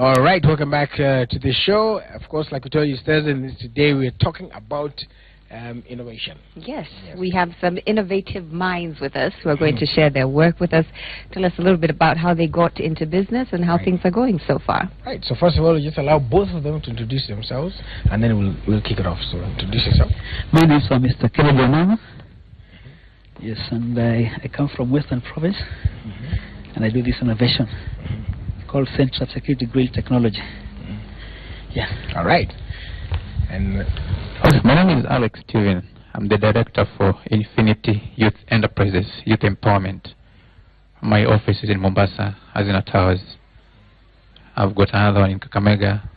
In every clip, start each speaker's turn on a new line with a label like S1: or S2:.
S1: All right, welcome back to the show. Of course, like we told you, Thursday, and today we're talking about innovation.
S2: Yes, we have some innovative minds with us who are going to share their work with us. Tell us a little bit about how they got into business and how things are going so far.
S1: Right, so first of all, just allow both of them to introduce themselves, and then we'll kick it off. So introduce yourself.
S3: My name is Mr. Kennedy Onama. Yes, and I come from Western Province, and I do this innovation called Center of Security Grill Technology. Yeah.
S1: All right. And
S4: my name is Alex Steven. I'm the director for Infinity Youth Enterprises, Youth Empowerment. My office is in Mombasa, Hazina Towers. I've got another one in Kakamega,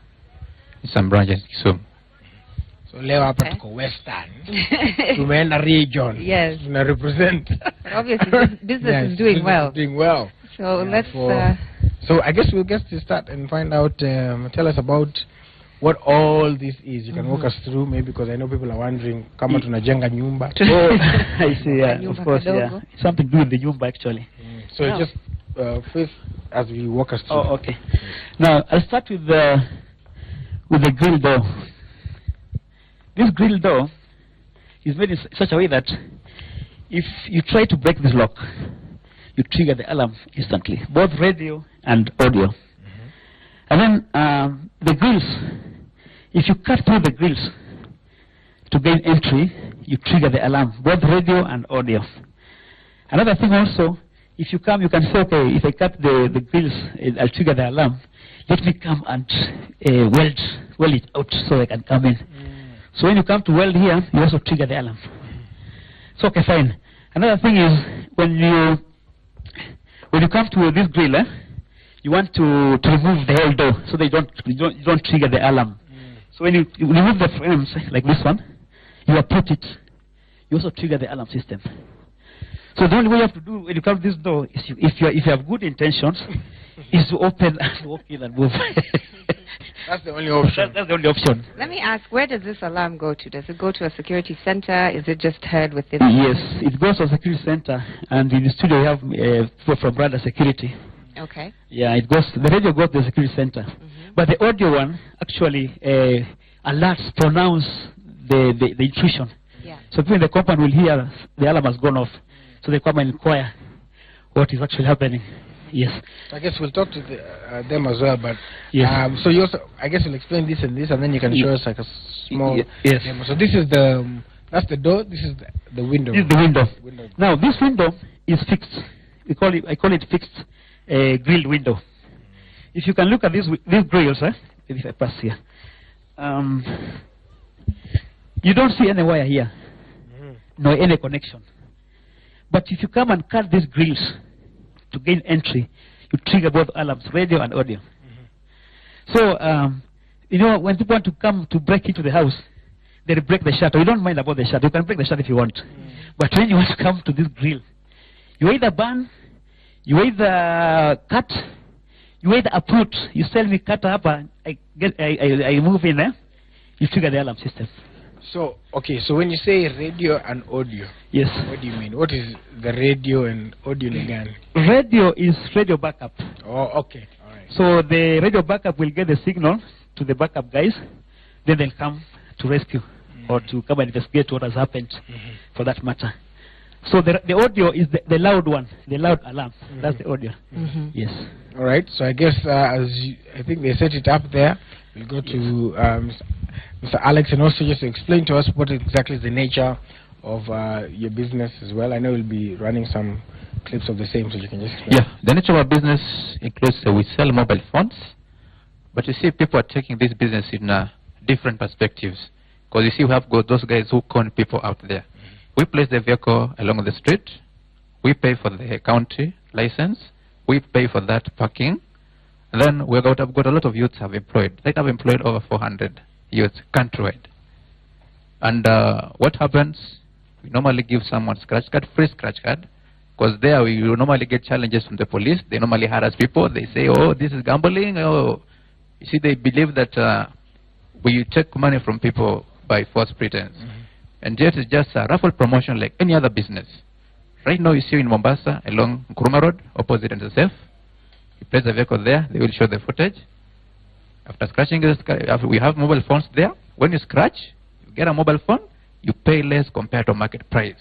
S4: some branches in Kisumu.
S1: So leo hapa tuko Western. Tumeenda region.
S2: Yes.
S1: Tuna represent.
S2: Obviously, business is doing well.
S1: Doing well.
S2: So let's.
S1: So I guess we'll get to start and find out. Tell us about what all this is. You can walk us through, maybe, because I know people are wondering, kama tunajenga nyumba.
S3: Oh, I see. Yeah, of course. Yeah, it's something to do with the nyumba actually.
S1: So just first, as we walk us through.
S3: Oh, okay. Now I'll start with the grill door. This grill door is made in such a way that if you try to break this lock, you trigger the alarm instantly, both radio and audio. And then the grills, if you cut through the grills to gain entry, you trigger the alarm, both radio and audio. Another thing also, if you come, you can say, okay, if I cut the grills, I'll trigger the alarm. Let me come and weld it out so I can come in. So when you come to weld here, you also trigger the alarm. So okay, fine. Another thing is when you come to this grill, you want to remove the whole door so that you don't trigger the alarm. So when you remove the frames like this one, you approach it, you also trigger the alarm system. So the only way you have to do when you come to this door is if you have good intentions, is to open and walk in and move.
S1: That's the only option.
S3: That's the only option.
S2: Let me ask, where does this alarm go to? Does it go to a security center? Is it just heard within?
S3: Yes, it goes to a security center, and in the studio we have people from Brother Security.
S2: Okay.
S3: Yeah, it goes. The radio goes to the security center, but the audio one actually alerts, pronounce the intrusion.
S2: Yeah.
S3: So people in the compound will hear the alarm has gone off, so they come and inquire what is actually happening. Yes.
S1: I guess we'll talk to them as well, but
S3: yes.
S1: So you also, I guess you'll explain this and this, and then you can show us like a small
S3: yes.
S1: demo. So this is that's the door. This is the window.
S3: This is the window. Now this window is fixed. I call it fixed grilled window. If you can look at these grills, if I pass here, you don't see any wire here, no any connection. But if you come and cut these grills to gain entry, you trigger both alarms, radio and audio. So, you know, when people want to come to break into the house, they break the shutter. You don't mind about the shutter. You can break the shutter if you want. But when you want to come to this grill, you either burn, you either cut, you either uproot. You tell me cut up, I move in there, you trigger the alarm system.
S1: So, okay, so when you say radio and audio,
S3: yes,
S1: what do you mean? What is the radio and audio again?
S3: Radio is radio backup.
S1: Oh, okay. All right.
S3: So the radio backup will get the signal to the backup guys, then they'll come to rescue or to come and investigate what has happened for that matter. So the audio is the loud one, the loud alarm. That's the audio. Yes.
S1: All right. So I guess I think they set it up there. We'll go to Mr. Alex, and also just explain to us what exactly is the nature of your business as well. I know we'll be running some clips of the same, so you can just explain.
S4: Yeah, the nature of our business includes we sell mobile phones, but you see people are taking this business in different perspectives. Because you see we have got those guys who con people out there. We place the vehicle along the street, we pay for the county license, we pay for that parking, and then we've got a lot of youths have employed. Like I've employed over 400 youths countrywide. And what happens, we normally give someone scratch card, free scratch card, because there we normally get challenges from the police. They normally harass people. They say, oh, this is gambling. Oh, you see, they believe that we take money from people by false pretense. And yet it's just a raffle promotion like any other business. Right now you see in Mombasa, along Nkrumah Road, opposite NSF, you place the vehicle there, they will show the footage. After scratching, we have mobile phones there. When you scratch, you get a mobile phone, you pay less compared to market price.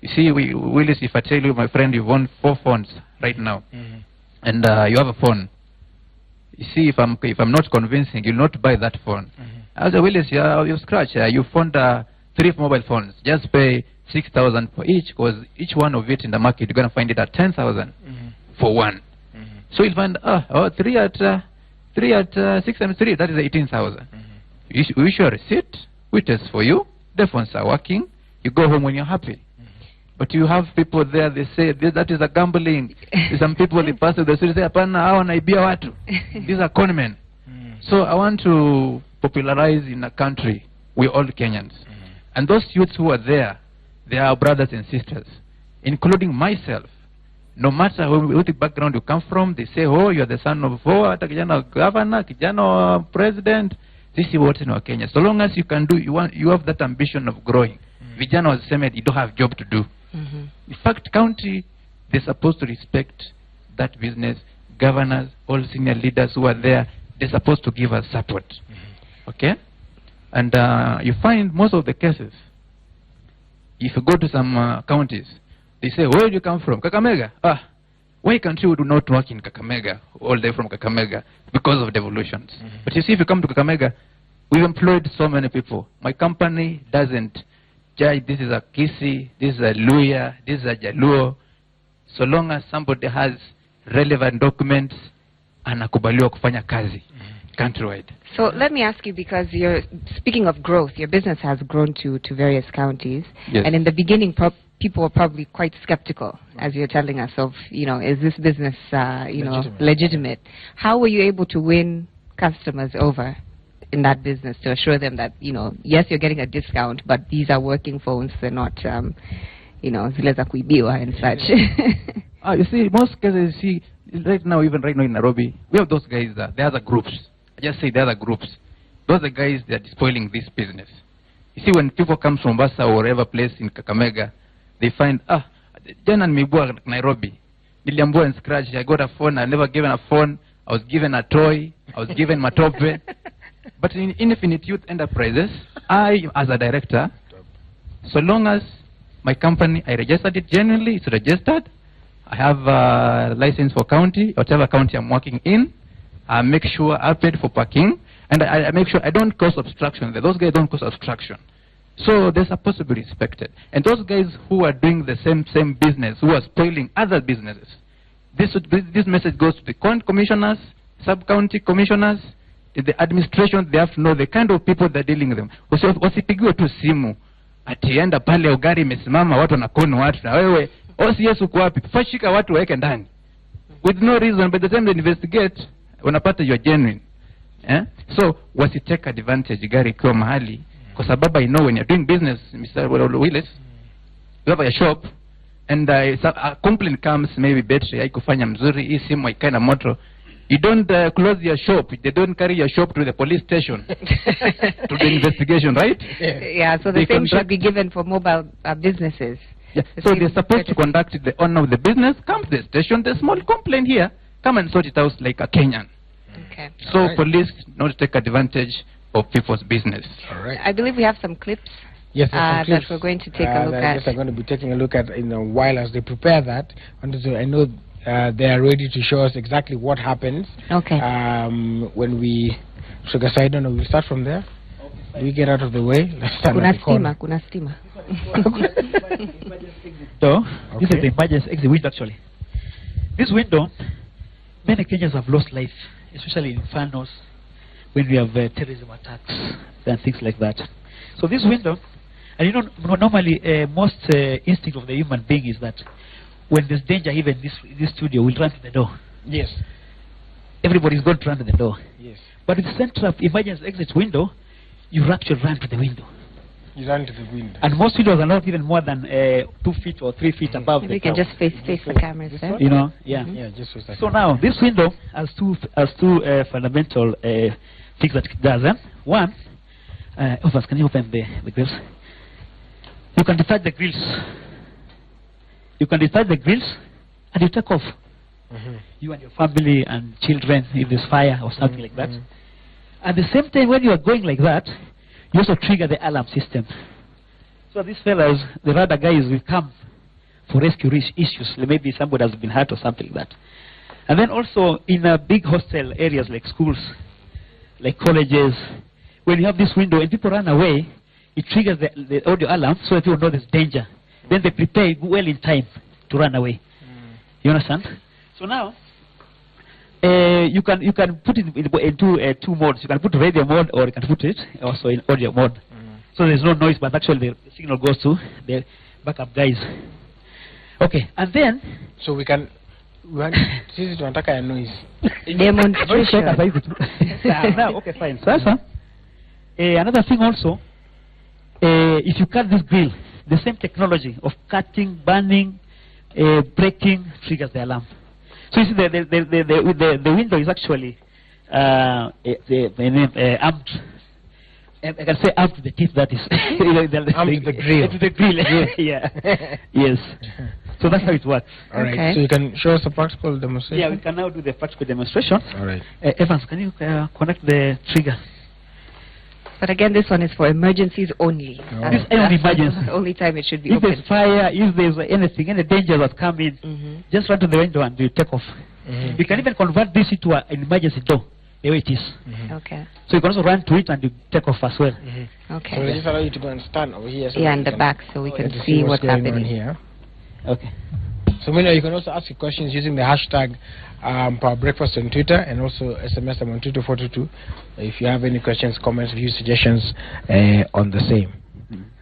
S4: You see, Willis, if I tell you, my friend, you've won 4 phones right now, and you have a phone. You see, if I'm not convincing, you'll not buy that phone. As a Willis, you scratch, you found 3 mobile phones. Just pay 6,000 for each, because each one of it in the market, you're going to find it at 10,000 for one. So you'll find, 3 at 6 times 3, that is 18,000. You issue a receipt, we test for you, the phones are working, you go home when you're happy. But you have people there, they say, that is a gambling. Some people, they pass to the street, say, apana, hao naibia watu. These are conmen. So I want to popularize in a country, we're all Kenyans. And those youths who are there, they are brothers and sisters, including myself. No matter what background you come from, they say, oh, you're the son of hata kijana governor, kijana president. This is what's in our Kenya. So long as you can do, you have that ambition of growing. Vijana was saying you don't have job to do. In fact, county, they're supposed to respect that business. Governors, all senior leaders who are there, they're supposed to give us support. Okay? And you find most of the cases, if you go to some counties, they say, where do you come from? Kakamega. Why can't you do not work in Kakamega, all day from Kakamega, because of devolutions? But you see, if you come to Kakamega, we've employed so many people. My company doesn't judge, this is a Kisi, this is a Luya, this is a Jaluo. So long as somebody has relevant documents, anakubaliwa kufanya kazi countrywide.
S2: So let me ask you, because you're speaking of growth, your business has grown to various counties.
S4: Yes.
S2: And in the beginning, people were probably quite skeptical, as you're telling us, of, is this business, legitimate? How were you able to win customers over in that business to assure them that, yes, you're getting a discount, but these are working phones, they're not, zile za kuibiwa and such?
S4: You see, most cases, right now in Nairobi, we have those guys, the other groups. I just say the other groups. Those are the guys that are spoiling this business. You see, when people come from Mombasa or wherever place in Kakamega, they find, jana nimebua Nairobi. Niliambua and scratch, I got a phone, I never given a phone, I was given a toy, I was given matope. But in Infinite Youth Enterprises, I, as a director, so long as my company, I registered it genuinely, it's registered, I have a license for county, whatever county I'm working in, I make sure I paid for parking, and I make sure I don't cause obstruction. Those guys don't cause obstruction. So they're supposed to be respected. And those guys who are doing the same business, who are spoiling other businesses, this message goes to the county commissioners, sub-county commissioners, the administration. They have to know the kind of people they're dealing with them. Wasipigiwe tu simu, atienda pale ugari imesimama, watu wanakono watu, na wewe, OCS uko wapi? Fashika watu waeke ndani. With no reason, by the time they investigate, unapata you are genuine. So, wasitake advantage gari ikiwa mahali, kwa sababu I know when you're doing business, Mr. Willis, you have a shop, and a complaint comes, maybe battery haikufanya mzuri, hii simu haikai na moto. You don't close your shop. They don't carry your shop to the police station to the investigation, right?
S2: Yeah, so the same should be given for mobile businesses.
S4: Yeah. So they're supposed to conduct it. The owner of the business comes to the station, there's small complaint here, come and sort it out like a Kenyan.
S2: Okay.
S4: So police not take advantage of people's business.
S1: All right.
S2: I believe we have some clips.
S1: Yes, some clips
S2: that we're going to take a look at.
S1: Yes, I'm going to be taking a look at in a while as they prepare that. I know they are ready to show us exactly what happens.
S2: Okay.
S1: When we, Sugar, so I don't know, we'll start from there. We get out of the way. Let's start at the corner.
S2: Kuna stima.
S3: So, this is the emergency exit window actually. This window, many Kenyans have lost life, especially in infernos, when we have terrorism attacks and things like that. So this window, and normally most instinct of the human being is that when there's danger, even this studio will run to the door.
S1: Yes.
S3: Everybody's going to run to the door.
S1: Yes.
S3: But with the center of emergency exit window, you actually run to the window.
S1: You run to the window.
S3: And most windows are not even more than 2 feet or 3 feet above the
S2: We can just face the cameras there.
S3: Yeah.
S1: Yeah, just face that.
S3: So now, this window has two fundamental things that it does. One, can you open the grills? You can detach the grills. You can detach the grills and you take off. You and your family and children, if there's fire or something like that. At the same time, when you are going like that, you also trigger the alarm system. So these fellas, the radar guys will come for rescue issues. Maybe somebody has been hurt or something like that. And then also in big hostel areas like schools, like colleges, when you have this window and people run away, it triggers the audio alarm so that people know there's danger. Then they prepare well in time to run away. You understand? So now, you can put it into two modes. You can put radio mode, or you can put it also in audio mode. So there's no noise, but actually the signal goes to the backup guys. Okay, and then
S1: so we can sisi tunataka ya noise
S2: demonstration.
S3: Now, okay, fine. So another thing also, if you cut this grill, the same technology of cutting, burning, breaking triggers the alarm. So you see the window is actually armed. I can say armed to the teeth, that is.
S1: Armed to the grill.
S3: To the grill. Yeah. Yes. So that's how it works.
S1: All right. So you can show us a practical demonstration?
S3: Yeah, we can now do the practical demonstration.
S1: All right.
S3: Evans, can you connect the trigger?
S2: But again, this one is for emergencies only.
S3: Oh. This is only emergency.
S2: The only time it should be
S3: if
S2: open.
S3: There's fire, if there's anything, any danger that come in, just run to the window and you take off. You can even convert this into an emergency door, the way it is.
S2: Okay.
S3: So you can also run to it and you take off as well.
S2: Okay.
S1: So we just allow you to go and stand over here. So
S2: yeah, in the back, so we can see what's happening
S1: here.
S3: Okay.
S1: So Mino, you can also ask your questions using the hashtag Power Breakfast on Twitter, and also SMS them on 22422 if you have any questions, comments, views, suggestions on the same.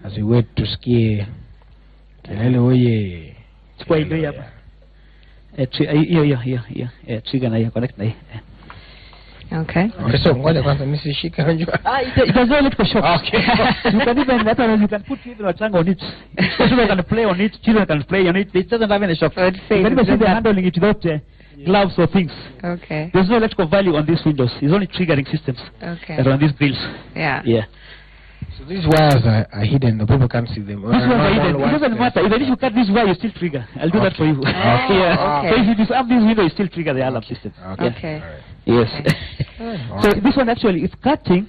S1: As we wait to ski.
S2: Okay.
S1: Okay, so ngoja kwanza nisishike unajua.
S3: It does not look for shock. Okay. You can even you can put even a tongue on it. Children can play on it. Children can play on it. It doesn't have any shock.
S2: So it's safe.
S3: You can even see they're handling it without gloves or things.
S2: Okay.
S3: There's no electrical value on these windows. It's only triggering systems
S2: Okay.
S3: that are on these grills.
S2: Yeah.
S3: Yeah.
S1: So these wires are hidden. The people can't see them.
S3: These wires are hidden. It doesn't matter. Even if you cut this wire, you still trigger. I'll do that for you. Yeah.
S2: Okay.
S3: So if you disarm this window, you still trigger the alarm system.
S2: Okay.
S1: All right.
S3: Yes. So this one actually, if cutting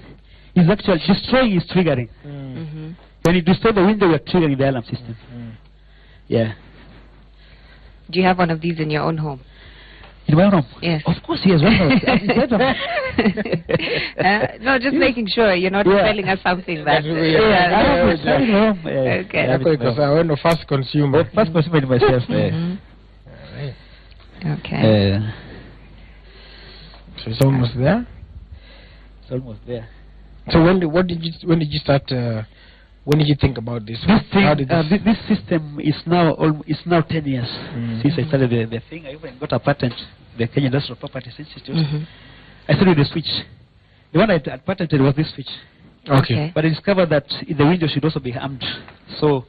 S3: is actually destroying, is triggering. When you destroy the window, you're triggering the alarm system. Yeah.
S2: Do you have one of these in your own home?
S3: In my own home?
S2: Yes.
S3: Of course, yes.
S2: No, just making sure you're not telling us something that. Okay.
S1: Because I want to fast consumer.
S3: Fast consumer myself.
S2: Okay.
S1: So it's almost there.
S3: It's almost there.
S1: So when did you start? When did you think about this?
S3: This thing,
S1: How did
S3: this system is now 10 years since I started the thing. I even got a patent, the Kenya Industrial Properties Institute. I started with the switch. The one I patented was this switch.
S1: Okay.
S3: But I discovered that the window should also be armed. So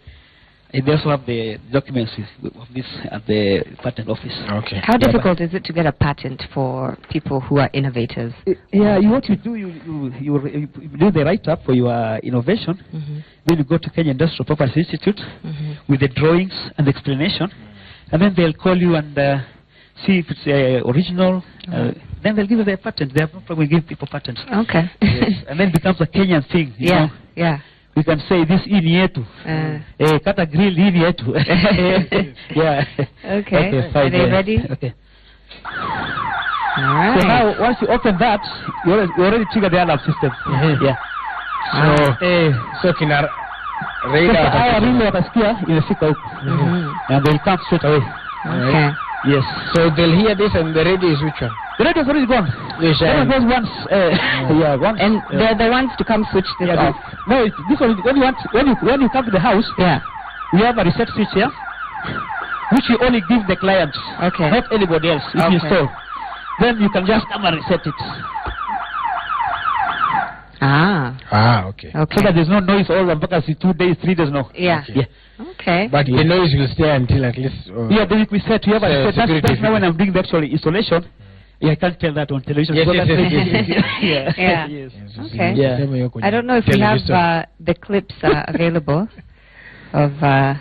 S3: they also have the documents of this at the patent office.
S1: Okay.
S2: How difficult is it to get a patent for people who are innovators?
S3: Yeah, what you do, you do the write-up for your innovation. Then you go to Kenya Industrial Properties Institute with the drawings and the explanation. And then they'll call you and see if it's original. Then they'll give you the patent. They have no problem with giving people patents.
S2: Okay.
S3: Yes. And then it becomes a Kenyan thing. You know?
S2: Yeah.
S3: We can say this in yetu. Kata grill in yetu. Yeah.
S2: Okay.
S3: Fine.
S2: Are they ready?
S3: Okay.
S2: All right.
S3: So now, once you open that, you already trigger the alarm system. Yeah.
S1: So kina
S3: Sasa
S1: radar.
S3: hawa really watasikia imefika huko. And they'll come straight away.
S2: Okay.
S3: Yes.
S1: So they'll hear this, and the radio is which one?
S3: The radio is already gone.
S1: Yes,
S3: There was once, once.
S2: And they're the ones to come switch this off.
S3: No, this one, when you come to the house,
S2: Yeah.
S3: we have a reset switch here, which you only give the client,
S2: Okay.
S3: not anybody else. If you install, then you can just come and reset it,
S1: Okay.
S3: so that there's no noise all the vacancy 2 days, 3 days, no.
S2: Yeah.
S3: Yeah.
S2: Okay.
S1: But the noise will stay until at least.
S3: Yeah, then we set. You have a reset.
S1: security
S3: That's now when I'm doing the actual installation. Yeah, I can't tell that on television.
S1: Yes,
S3: because
S1: yes,
S3: that's
S1: yes,
S3: very
S1: yes,
S3: easy. Yeah.
S2: Yeah.
S3: Yes.
S2: Okay.
S3: Yeah.
S2: I don't know if we have the clips available. of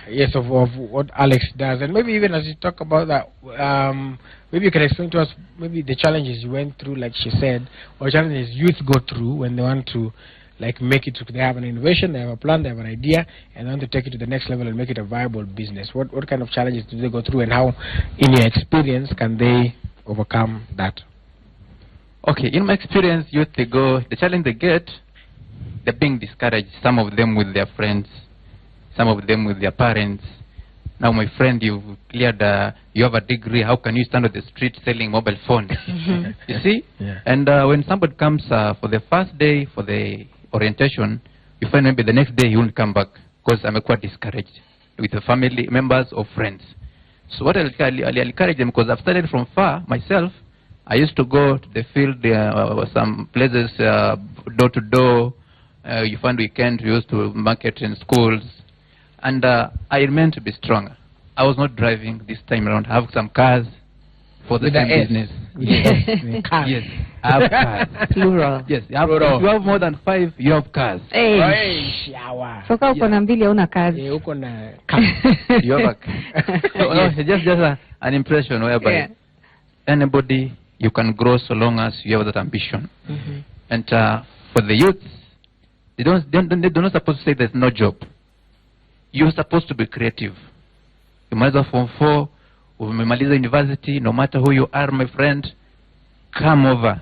S1: yes, of what Alex does. And maybe even as you talk about that, maybe you can explain to us maybe the challenges you went through, like she said, or challenges youth go through when they want to like make it. They have an innovation, they have a plan, they have an idea, and they want to take it to the next level and make it a viable business. What kind of challenges do they go through, and how, in your experience, can they overcome that?
S4: Okay, in my experience, youth, the challenge they get, they're being discouraged, some of them with their friends, some of them with their parents. Now, my friend, you've cleared, you have a degree, how can you stand on the street selling mobile phones? You see?
S1: Yeah.
S4: And when somebody comes for the first day, for the orientation, you find maybe the next day he won't come back because I'm quite discouraged with the family members or friends. So what I'll encourage them, because I've started from far myself. I used to go to the field, some places, door to door. You find weekend, we used to market in schools. And I meant to be strong. I was not driving this time around. I have some cars for the same business.
S1: Yes. Cars.
S4: Yes, I have cars.
S2: plural.
S4: Yes, if you have more than 5, you have cars.
S2: Hey.
S1: Hey, shower.
S2: So ka uko na mbili hauna kazi.
S1: Uko na
S4: You have just an impression whereby anybody, you can grow so long as you have that ambition. And for the youth, they're not supposed to say there's no job. You're supposed to be creative. You might as well Form 4, umemaliza university, no matter who you are, my friend, come over.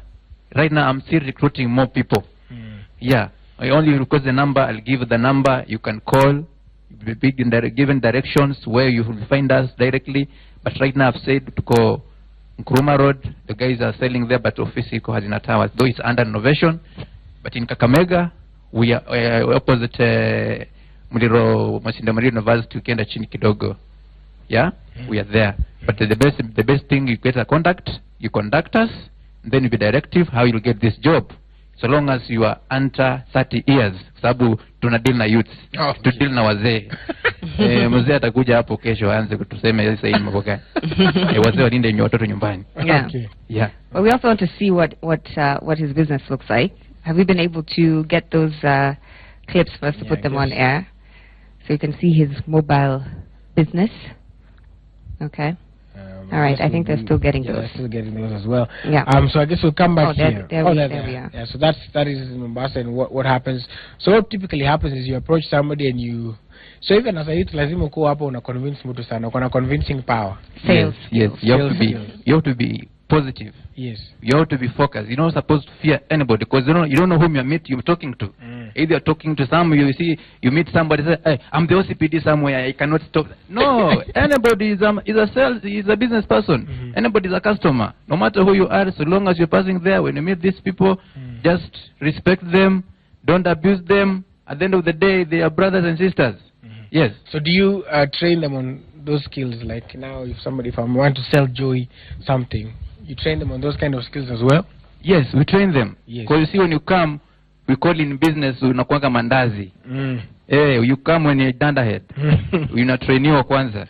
S4: Right now, I'm still recruiting more people. Yeah, I only request the number, I'll give the number, you can call, you'll be given directions where you will find us directly. But right now, I've said to go Nkrumah Road, the guys are selling there, but office iko Hazina Towers, though it's under innovation. But in Kakamega, we are opposite Muliro Masindamari University, ukienda chini kidogo. Yeah, we are there. But the best thing, you get a contact, you conduct us, and then you be directive how you'll get this job. So long as you are under 30 years, sababu tunadeal na youths, to deal na wazee. Mzee atakuja hapo kesho aanze kutusema sasa hii mambo gani. Wazee walinde watoto nyumbani.
S2: Yeah.
S1: Okay.
S2: Yeah. Well, we also want to see what his business looks like. Have we been able to get those clips for us to put them on air, so you can see his mobile business? Okay. All right. I think they're still getting those.
S1: They're still getting those as well.
S2: Yeah.
S1: So I guess we'll come back here.
S2: There we are.
S1: Yeah. So that is in Mombasa, and what happens. So what typically happens is you approach somebody and you. So even as a youth, lazima uko hapo una convince mtu sana, una convincing power.
S2: Sales.
S4: Yes. You have to be positive.
S1: Yes.
S4: You have to be focused. You're not supposed to fear anybody, because you don't know whom you're talking to. Either you're talking to you meet somebody, say, hey, I'm the OCPD somewhere, I cannot stop. No, anybody is a business person. Anybody is a customer. No matter who you are, so long as you're passing there, when you meet these people, just respect them, don't abuse them. At the end of the day, they are brothers and sisters. Yes.
S1: So do you train them on those skills? Like now, if I want to sell Joy something, you train them on those kind of skills as well?
S4: Yes, we train them.
S1: Yes.
S4: Because you see, when you come, we call in business unakuanga mandazi. You come when you're dunderhead. Unatrainiwa kwanza.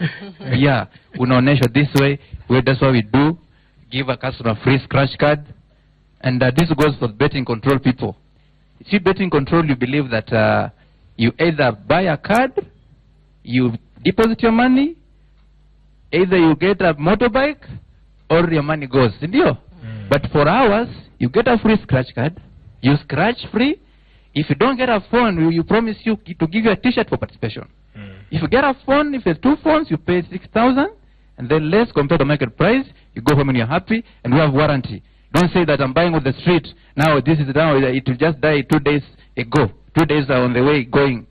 S4: Yeah, unaonesha this way. That's what we do. Give a customer free scratch card. And this goes for betting control people. See, betting control, you believe that you either buy a card, you deposit your money, either you get a motorbike, or your money goes. But for ours, you get a free scratch card, you scratch free. If you don't get a phone, we promise you to give you a t-shirt for participation. If you get a phone, if there's 2 phones, you pay 6,000, and then less compared to market price. You go home and you're happy, and we have warranty. Don't say that I'm buying on the street. Now this is now, it will just die 2 days ago. 2 days are on the way going.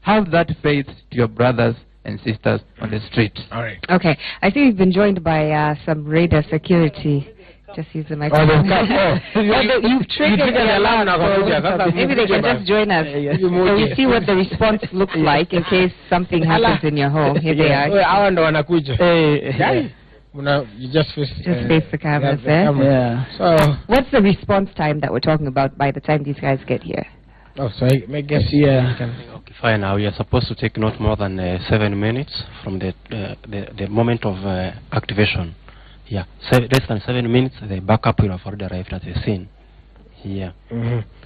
S4: Have that faith to your brothers and sisters on the street.
S1: All right.
S2: Okay. I think we've been joined by some radar security. Just use the microphone. You've triggered the alarm. So maybe they can just join us. So we see what the response looks like in case something happens in your home. Here they are.
S1: You just face
S2: the cameras there.
S1: Yeah. So
S2: what's the response time that we're talking about by the time these guys get here?
S1: Oh, so I guess
S5: Okay, fine. Now we are supposed to take not more than 7 minutes from the moment of activation. Yeah, less than 7 minutes. The backup will have already arrived at the scene. Yeah.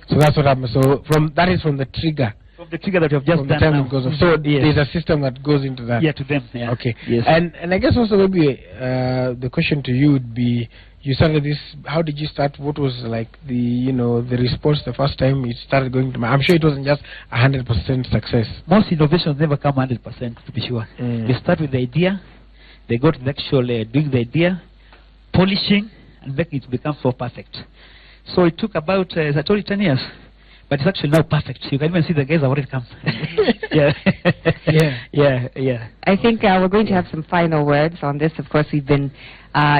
S1: So that's what happens. So that is from the trigger.
S3: From the trigger that you have just
S1: From the
S3: done
S1: time
S3: now.
S1: it goes off. So there's a system that goes into that.
S3: Yeah, to them. Yeah.
S1: Okay.
S3: Yes.
S1: And I guess also maybe the question to you would be, you started this. How did you start? What was like the the response the first time you started going to? I'm sure it wasn't just 100% success.
S3: Most innovations never come 100%, to be sure. They start with the idea, they go to the actual doing the idea, polishing, and making it become so perfect. So it took about, as I told you, 10 years. But it's actually now perfect. You can even see the guys have already come. Yeah.
S2: I think we're going to have some final words on this. Of course, we've been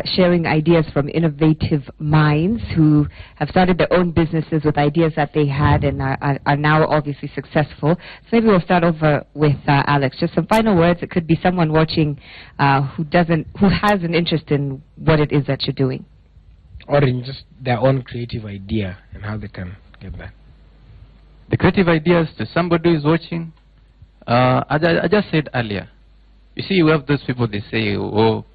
S2: sharing ideas from innovative minds who have started their own businesses with ideas that they had and are now obviously successful. So maybe we'll start over with Alex. Just some final words. It could be someone watching who has an interest in what it is that you're doing,
S1: or in just their own creative idea and how they can get that.
S4: The creative ideas to somebody who is watching, I just said earlier, you see, you have those people, they say, oh,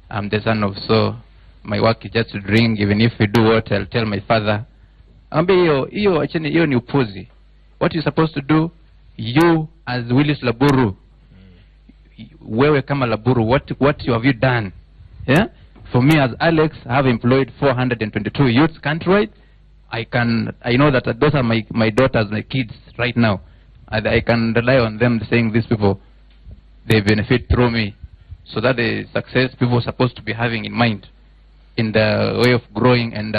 S4: I'm the son of so, my work is just to drink, even if you do what, I'll tell my father. Hiyo ni upuzi. What you're supposed to do, you as Willis Laburu, wewe kama Laburu, what have you done? Yeah? For me as Alex, I have employed 422 youths countrywide. I know that those are my daughters, my kids right now. I can rely on them saying these people, they benefit through me. So that the success people are supposed to be having in mind in the way of growing and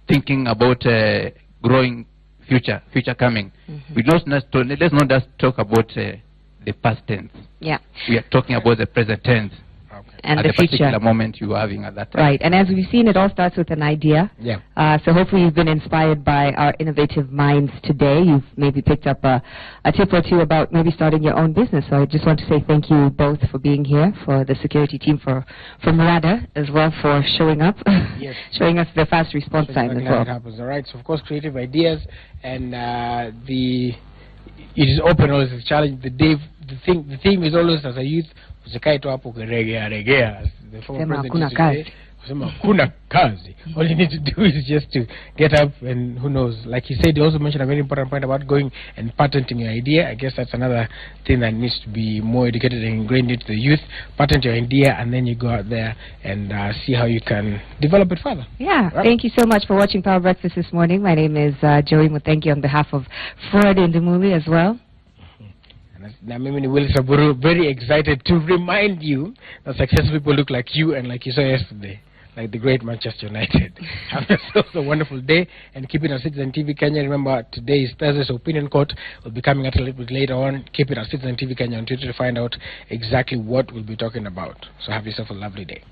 S4: thinking about growing future coming. Let's not just talk about the past tense.
S2: Yeah.
S4: We are talking about the present tense.
S2: And
S4: at
S2: the
S4: the particular
S2: future
S4: moment you are having at that time.
S2: Right, and as we've seen, it all starts with an idea.
S1: Yeah.
S2: So hopefully you've been inspired by our innovative minds today. You've maybe picked up a tip or two about maybe starting your own business. So I just want to say thank you both for being here, for the security team, for RADA as well for showing up,
S1: Yes.
S2: showing us the fast response time as well.
S1: It happens. All right. So of course, creative ideas and it is open always. The challenge, the theme is always as a youth. Usikae tu hapo regea. The former president used to say, kusema kuna kazi. All you need to do is just to get up and who knows. Like he said, he also mentioned a very important point about going and patenting your idea. I guess that's another thing that needs to be more educated and ingrained into the youth. Patent your idea and then you go out there and see how you can develop it further.
S2: Yeah,
S1: right.
S2: Thank you so much for watching Power Breakfast this morning. My name is Joey Mutengi on behalf of Fred Ndimuli as well.
S1: Now, Mimi Willis Aburu, very excited to remind you that successful people look like you and like you saw yesterday, like the great Manchester United. Have yourself a wonderful day and keep it on Citizen TV Kenya. Remember, today is Thursday's Opinion Court. We'll be coming out a little bit later on. Keep it on Citizen TV Kenya on Twitter to find out exactly what we'll be talking about. So have yourself a lovely day.